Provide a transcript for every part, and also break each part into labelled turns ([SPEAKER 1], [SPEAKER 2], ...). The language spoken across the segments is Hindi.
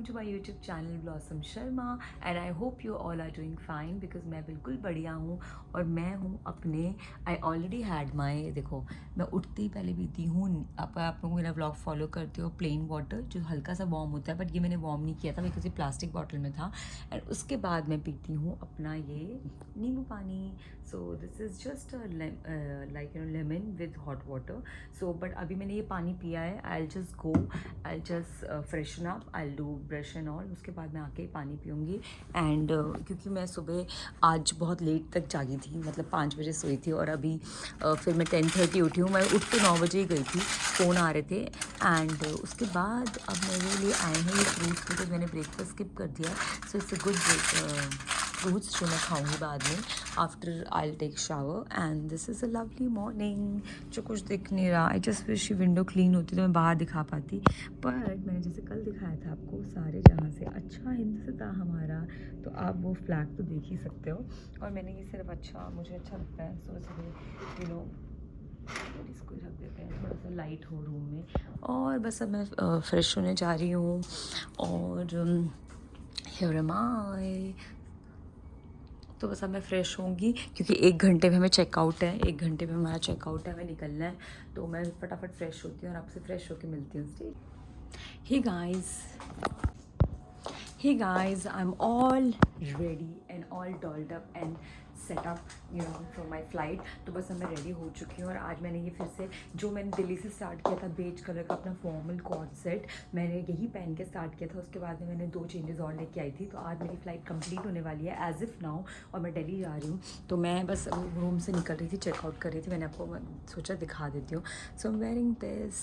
[SPEAKER 1] To my YouTube channel Blossom Sharma and I hope you all are doing fine because मैं बिल्कुल बढ़िया हूँ। और मैं हूँ अपने आई ऑलरेडी हैड माई, देखो मैं उठते ही पहले पीती हूँ, आप लोग मेरा ब्लॉग फॉलो करते हो, प्लेन वाटर जो हल्का सा वार्म होता है, बट ये मैंने वार्म नहीं किया था, बिकॉज ये प्लास्टिक बॉटल में था। एंड उसके बाद मैं पीती हूँ अपना ये नींबू पानी। सो this is just like lemon with hot water. So but अभी मैंने ये पानी पिया है, I just go, I just freshen up, I do brush and all, उसके बाद मैं आके पानी पीऊँगी। एंड क्योंकि मैं सुबह आज बहुत लेट तक जागी थी, मतलब 5 बजे सोई थी, और अभी फिर मैं 10:30 उठी हूँ। मैं उठ तो 9 बजे ही गई थी, फ़ोन आ रहे थे। एंड उसके बाद अब मेरे लिए आए हैं ये फ्रूट्स, बिकॉज मैंने ब्रेकफास्ट स्किप कर दिया। So it's a good fruits जो मैं खाऊंगी बाद में after I take shower. And this is a lovely morning. जो कुछ दिख नहीं रहा, I just wish window clean होती तो मैं बाहर दिखा पाती, बट मैंने जैसे कल दिखाया था आपको सारे जहाँ से अच्छा हिंद था हमारा, तो आप वो फ्लैग तो देख ही सकते हो। और मैंने ये सिर्फ अच्छा, मुझे अच्छा लगता है, सो इसलिए यू नो इसको रख देते हैं, थोड़ा सा लाइट हो रूम में। और बस अब मैं फ्रेश होने जा रही हूँ, और हियर एम आई। तो बस अब मैं फ़्रेश होंगी, क्योंकि 1 घंटे में हमें चेकआउट है, 1 घंटे में हमारा चेकआउट है, हमें निकलना है। तो मैं फटाफट फ्रेश होती हूँ और आपसे फ्रेश होकर मिलती हूँ। Hey guys, I am all ready and all dolled up and set up for my flight. तो बस अब मैं रेडी हो चुकी हूँ। और आज मैंने ये फिर से, जो मैंने दिल्ली से स्टार्ट किया था बेज कलर का अपना फॉर्मल कॉर्ड सेट, मैंने यही पहन के स्टार्ट किया था। उसके बाद में मैंने 2 चेंजेस और लेके आई थी। तो आज मेरी फ़्लाइट कंप्लीट होने वाली है एज इफ़ नाउ, और मैं दिल्ली जा रही हूँ। तो मैं बस रूम से निकल रही थी, चेकआउट कर रही थी, मैंने आपको सोचा दिखा देती हूँ। So I am wearing this,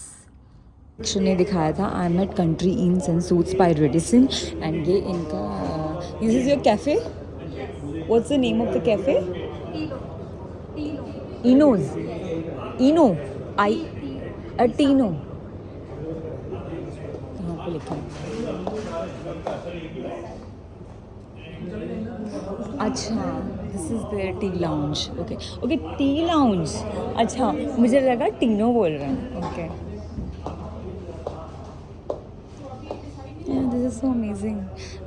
[SPEAKER 1] ने दिखाया था, I am at Country Inns and Suites by Radisson. And ये इनका, this is your cafe, what's the name of the cafe? इनोज, इनो, आई टीनो, यहाँ पे लिखा है। अच्छा, this is the tea lounge. Okay okay, tea lounge. अच्छा, मुझे लगा टीनो बोल रहे हैं। Okay, this is so amazing.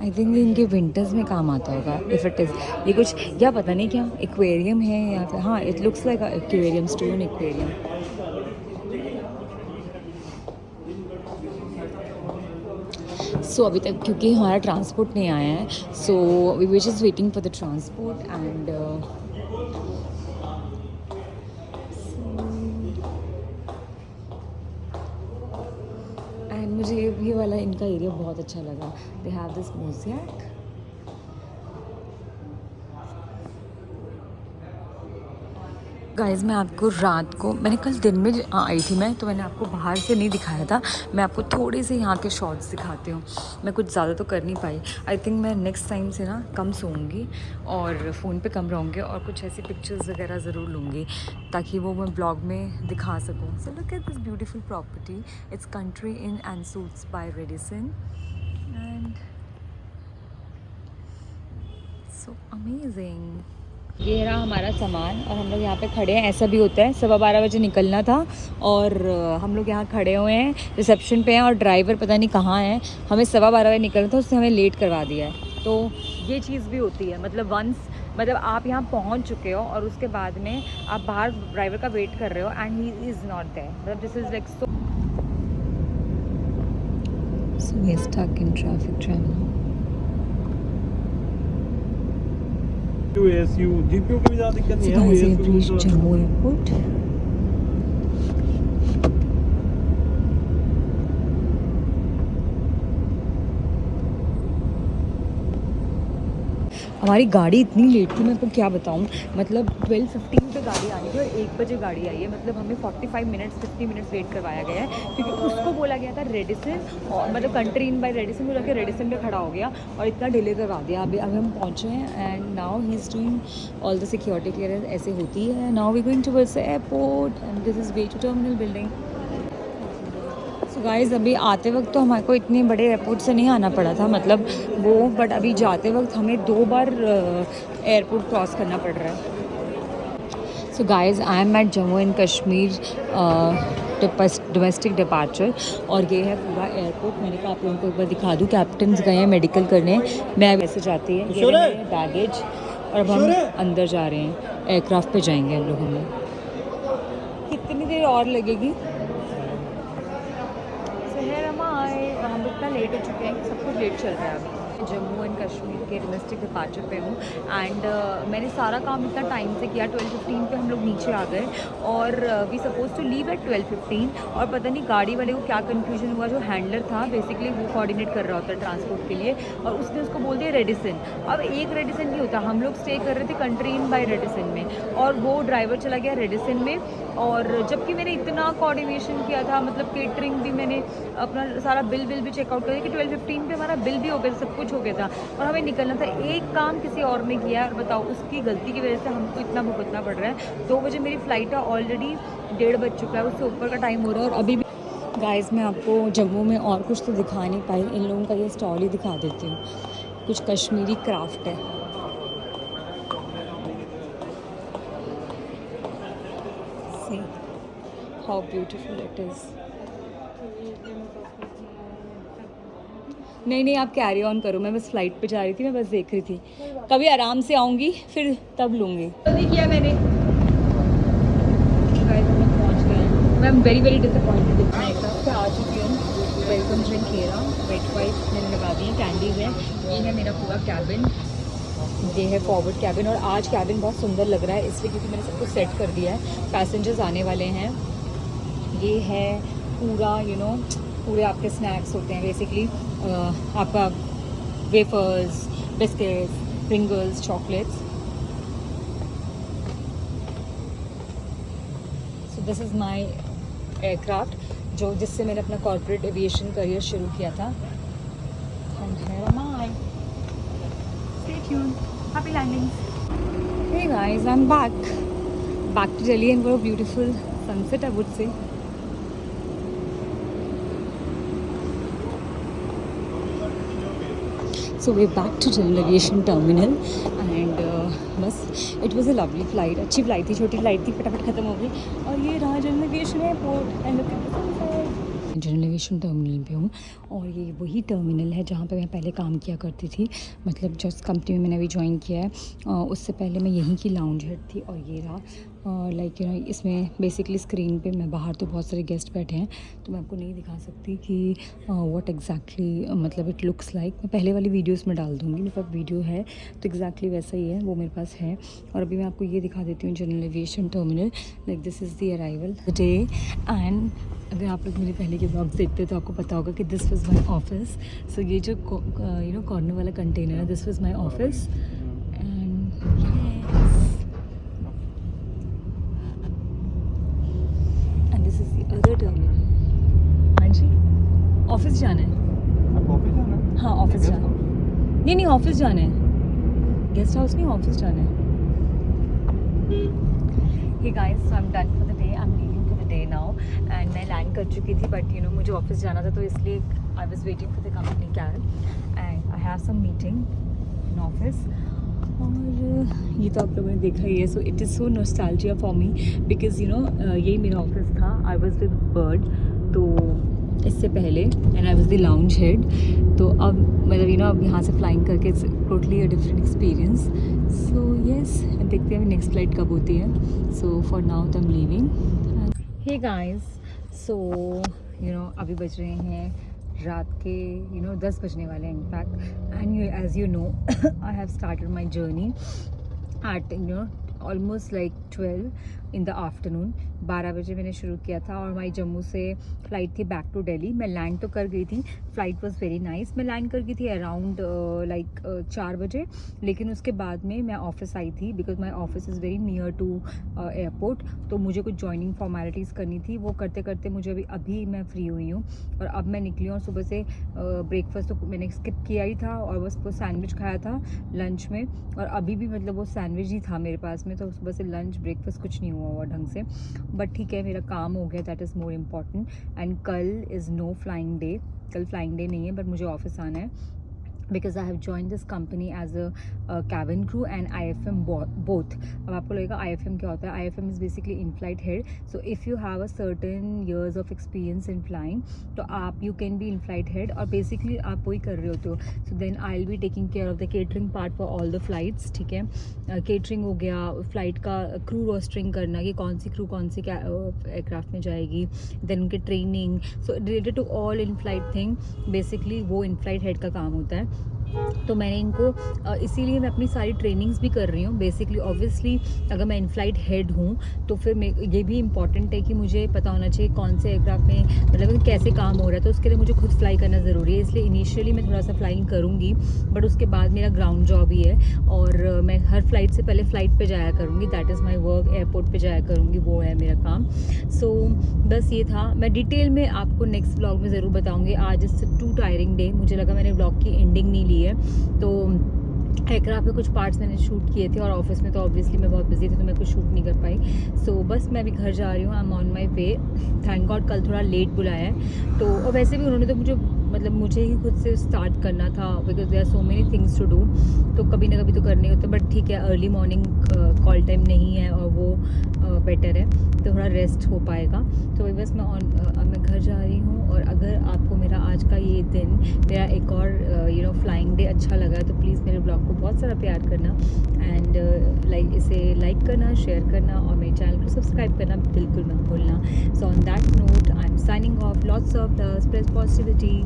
[SPEAKER 1] I think इनके विंटर्स में काम आता होगा, इफ़ इट इज़ ये कुछ, या पता नहीं क्या एक्वेरियम है या फिर, हाँ it looks like aquarium, stone aquarium. So अभी तक क्योंकि हमारा ट्रांसपोर्ट नहीं आया है, so we were just waiting for the transport. And मुझे ये वाला इनका एरिया बहुत अच्छा लगा। They have this mosaic. Guys, मैं आपको रात को, मैंने कल दिन में आई थी मैं, तो मैंने आपको बाहर से नहीं दिखाया था। मैं आपको थोड़े से यहाँ के शॉट्स दिखाती हूँ। मैं कुछ ज़्यादा तो कर नहीं पाई। आई थिंक मैं नेक्स्ट टाइम से ना कम सोऊंगी और फ़ोन पे कम रहूँगी, और कुछ ऐसी पिक्चर्स वगैरह ज़रूर लूँगी ताकि वो मैं ब्लॉग में दिखा सकूँ। So look at this beautiful property, it's Country Inn and Suites by Radisson, and so amazing. ये रहा हमारा सामान, और हम लोग यहाँ पे खड़े हैं। ऐसा भी होता है, 12:15 बजे निकलना था, और हम लोग यहाँ खड़े हुए हैं, रिसेप्शन पे हैं, और ड्राइवर पता नहीं कहाँ है। हमें 12:15 बजे निकलना था, उसने हमें लेट करवा दिया है। तो ये चीज़ भी होती है, मतलब वंस, मतलब आप यहाँ पहुँच चुके हो और उसके बाद में आप बाहर ड्राइवर का वेट कर रहे हो and he is not there, मतलब this is like so we are stuck in traffic jam.
[SPEAKER 2] एसयू जीपीयू की भी ज़्यादा दिक्कत नहीं है।
[SPEAKER 1] Guys, we have reached Jammu Airport. हमारी गाड़ी इतनी लेट थी, मैं आपको क्या बताऊँ, मतलब 12:15 पे गाड़ी आई थी और 1 बजे गाड़ी आई है। मतलब हमें 45 मिनट्स 50 मिनट्स वेट करवाया गया है, क्योंकि उसको बोला गया था रेडिसन, और मतलब कंट्री इन बाय रेडिसन, बोला कि रेडिसन पे खड़ा हो गया और इतना डिले करवा दिया। अभी हम पहुँचे हैं, and now he is doing all the security clearance, ऐसे होती है। Now we going towards the airport, and this is way to terminal building. So guys, अभी आते वक्त तो हमारे को इतने बड़े एयरपोर्ट से नहीं आना पड़ा था, मतलब वो, बट अभी जाते वक्त हमें 2 बार एयरपोर्ट क्रॉस करना पड़ रहा है। So guys, I am at Jammu and Kashmir domestic departure. और ये है पूरा एयरपोर्ट। मैंने कहा आप लोगों को एक बार दिखा दूँ। कैप्टन्स गए हैं मेडिकल करने, मैं वैसे जाती है। ये है बैगेज और अब हम अंदर जा रहे हैं, एयरक्राफ्ट पे जाएंगे हम लोग। हमें कितनी देर और लगेगी? शहर हम इतना लेट हो चुके हैं कि सब कुछ लेट चल रहा है अभी। जम्मू एंड कश्मीर के डोमेस्टिक डिपार्चर पे हूँ एंड मैंने सारा काम इतना टाइम से किया। 12:15 पे हम लोग नीचे आ गए और we suppose to leave at 12:15। और पता नहीं गाड़ी वाले को क्या कन्फ्यूजन हुआ, जो हैंडलर था बेसिकली वो कोऑर्डिनेट कर रहा होता है ट्रांसपोर्ट के लिए, और उसने उसको बोल दिया रेडिसन। अब एक रेडिसन नहीं होता, हम लोग स्टे कर रहे थे कंट्री इन बाय रेडिसन में और वो ड्राइवर चला गया रेडिसन में। और जबकि मैंने इतना कोऑर्डिनेशन किया था, मतलब केटरिंग भी मैंने अपना सारा बिल भी चेकआउट कर दिया कि 12:15 पे हमारा बिल भी हो गया, सब कुछ हो गया था और हमें निकलना था। एक काम किसी और ने किया और बताओ उसकी गलती की वजह से हमको इतना भुगतना पड़ रहा है। 2 बजे मेरी फ़्लाइट है, ऑलरेडी 1:30 बज चुका है, उससे ऊपर का टाइम हो रहा है और अभी भी। गाइस मैं आपको जम्मू में और कुछ तो दिखा नहीं पाई, इन लोगों का ये स्टॉल ही दिखा देती हूँ। कुछ कश्मीरी क्राफ्ट है। See how beautiful it is. नहीं आप कैरी ऑन करो, मैं बस फ्लाइट पे जा रही थी, मैं बस देख रही थी। कभी आराम से आऊँगी फिर तब लूँगी। जल्दी किया मैंने। गाइस हम लोग पहुँच गए हैं। मैं वेरी डिसअपॉइंटेड। मैं एक तरफ से आ चुकी हूँ। वेलकम ड्रिंक ले रहा, वेट वाइप मैंने लगा दी है, कैंडीज है। ये है मेरा पूरा कैबिन, ये है फॉरवर्ड कैबिन। और आज कैबिन बहुत सुंदर लग रहा है इसलिए क्योंकि मैंने सब कुछ सेट कर दिया है। पैसेंजर्स आने वाले हैं। ये है पूरा पूरे आपके स्नैक्स होते हैं बेसिकली, आपका wafers, biscuits, Pringles, chocolates. So this is my aircraft जिससे मैंने अपना कॉर्पोरेट एविएशन करियर शुरू किया था। And here am I. Stay tuned, happy landings. Hey guys, I am back to Delhi and what a beautiful sunset I would say. So we're back to Delhi Aviation Terminal and बस it was a lovely flight. अच्छी फ़्लाइट थी, छोटी फ़्लाइट थी, फटाफट ख़त्म हो गई। और ये रहा general aviation airport and general aviation terminal पे हूँ और ये वही टर्मिनल है जहाँ पे मैं पहले काम किया करती थी। मतलब जिस कंपनी में मैंने अभी ज्वाइन किया है उससे पहले मैं यहीं की लाउंज हेड थी। और ये रहा लाइक इसमें बेसिकली स्क्रीन पे मैं बाहर तो बहुत सारे गेस्ट बैठे हैं तो मैं आपको नहीं दिखा सकती कि व्हाट एग्जैक्टली मतलब इट लुक्स लाइक। मैं पहले वाली वीडियोस में डाल दूँगी, मेरे पास वीडियो है तो एग्जैक्टली वैसा ही है, वो मेरे पास है। और अभी मैं आपको ये दिखा देती हूँ general aviation terminal. Like this is the arrival day and अगर आप लोग मेरे पहले के ब्लॉग्स देखते हो तो आपको पता होगा कि दिस वाज माय ऑफिस। सो ये जो कॉर्नर वाला कंटेनर है, this was my office and this is the other terminal. हाँ जी, ऑफिस जाना है।
[SPEAKER 2] आप ऑफिस जाना है?
[SPEAKER 1] हाँ ऑफिस जाना है। नहीं ऑफिस जाना है, गेस्ट हाउस नहीं, ऑफिस जाना है। Hey guys, so I'm done for the day. I'm leaving for the day now and मैं लैंड कर चुकी थी बट मुझे ऑफिस जाना था तो इसलिए I was waiting for the company cab and I have some meeting in office। और ये तो आप लोगों ने देखा ही है। So it is so nostalgia for me because यही मेरा ऑफिस था। आई वॉज विद बर्ड तो इससे पहले and I was the lounge head. तो अब मतलब अब यहाँ से फ्लाइंग करके it's totally a different experience. So yes, देखते हैं नेक्स्ट फ्लाइट कब होती है। So for now I am leaving. Hey guys, so अभी बज रहे हैं रात के 10 बजने वाले हैं in fact and as you know I have started my journey at almost like 12 in the afternoon. 12 बजे मैंने शुरू किया था और माई जम्मू से फ़्लाइट थी बैक टू दिल्ली। मैं लैंड तो कर गई थी, फ़्लाइट वॉज़ वेरी नाइस। मैं लैंड कर गई थी अराउंड 4 बजे, लेकिन उसके बाद में मैं ऑफिस आई थी because my office is very near to airport. तो मुझे कुछ जॉइनिंग फॉर्मेलिटीज़ करनी थी, वो करते करते मुझे अभी मैं फ्री हुई हूँ और अब मैं निकली हूँ। और सुबह से ब्रेकफास्ट तो मैंने स्किप किया ही था और बस वो सैंडविच खाया था लंच में और अभी भी मतलब वो सैंडविच ही था मेरे पास में। तो सुबह से लंच ब्रेकफास्ट कुछ नहीं हुआ ढंग से, बट ठीक है मेरा काम हो गया, that is more important. And कल इज़ नो फ्लाइंग डे, कल फ्लाइंग डे नहीं है बट मुझे ऑफिस आना है
[SPEAKER 3] because I have joined this company as a cabin crew and IFM both. अब आपको लगेगा IFM क्या होता है? IFM is basically in-flight head. So if you have a certain years of experience in flying, तो आप you can be in-flight head और basically आप वही कर रहे होते हो. So then I'll be taking care of the catering part for all the flights. ठीक है, catering हो गया, flight का crew rostering करना कि कौन सी crew कौन सी aircraft में जाएगी, then उनके training. So related to all in-flight thing, basically वो in-flight head का काम होता है. तो मैंने इनको इसीलिए मैं अपनी सारी ट्रेनिंग्स भी कर रही हूँ बेसिकली. ऑब्वियसली अगर मैं इन फ्लाइट हेड हूँ तो फिर ये भी इम्पॉर्टेंट है कि मुझे पता होना चाहिए कौन से एयरक्राफ्ट में मतलब कैसे काम हो रहा है. तो उसके लिए मुझे खुद फ्लाई करना ज़रूरी है, इसलिए इनिशियली मैं थोड़ा सा फ्लाइंग करूँगी, बट उसके बाद मेरा ग्राउंड जॉब ही है और मैं हर फ्लाइट से पहले फ़्लाइट पर जाया करूँगी. That is my work. Airport पर जाया करूँगी, वो है मेरा काम. सो बस ये था. मैं डिटेल में आपको नेक्स्ट व्लॉग में ज़रूर बताऊँगी. आज इट्स टू टायरिंग डे. मुझे लगा मैंने व्लॉग की एंडिंग नहीं ली है, तो एयरक्राफ्ट में कुछ पार्ट्स मैंने शूट किए थे और ऑफिस में तो ऑब्वियसली मैं बहुत बिजी थी तो मैं कुछ शूट नहीं कर पाई. सो बस मैं अभी घर जा रही हूँ. I am on my way. Thank God कल थोड़ा लेट बुलाया है. तो और वैसे भी उन्होंने तो मुझे ही खुद से स्टार्ट करना था because there are so many things to do. तो कभी ना कभी तो करने होते, बट ठीक है अर्ली मॉर्निंग कॉल टाइम नहीं है और वो बेटर है तो थोड़ा रेस्ट हो पाएगा. तो वही बस मैं घर जा रही हूँ. और अगर आपको मेरा आज का ये दिन मेरा एक और फ्लाइंग डे अच्छा लगा तो प्लीज़ मेरे ब्लॉग को बहुत सारा प्यार करना एंड इसे लाइक करना, शेयर करना और मेरे चैनल को सब्सक्राइब करना बिल्कुल मत भूलना. So on that note I am signing off. Lots of the spread positivity.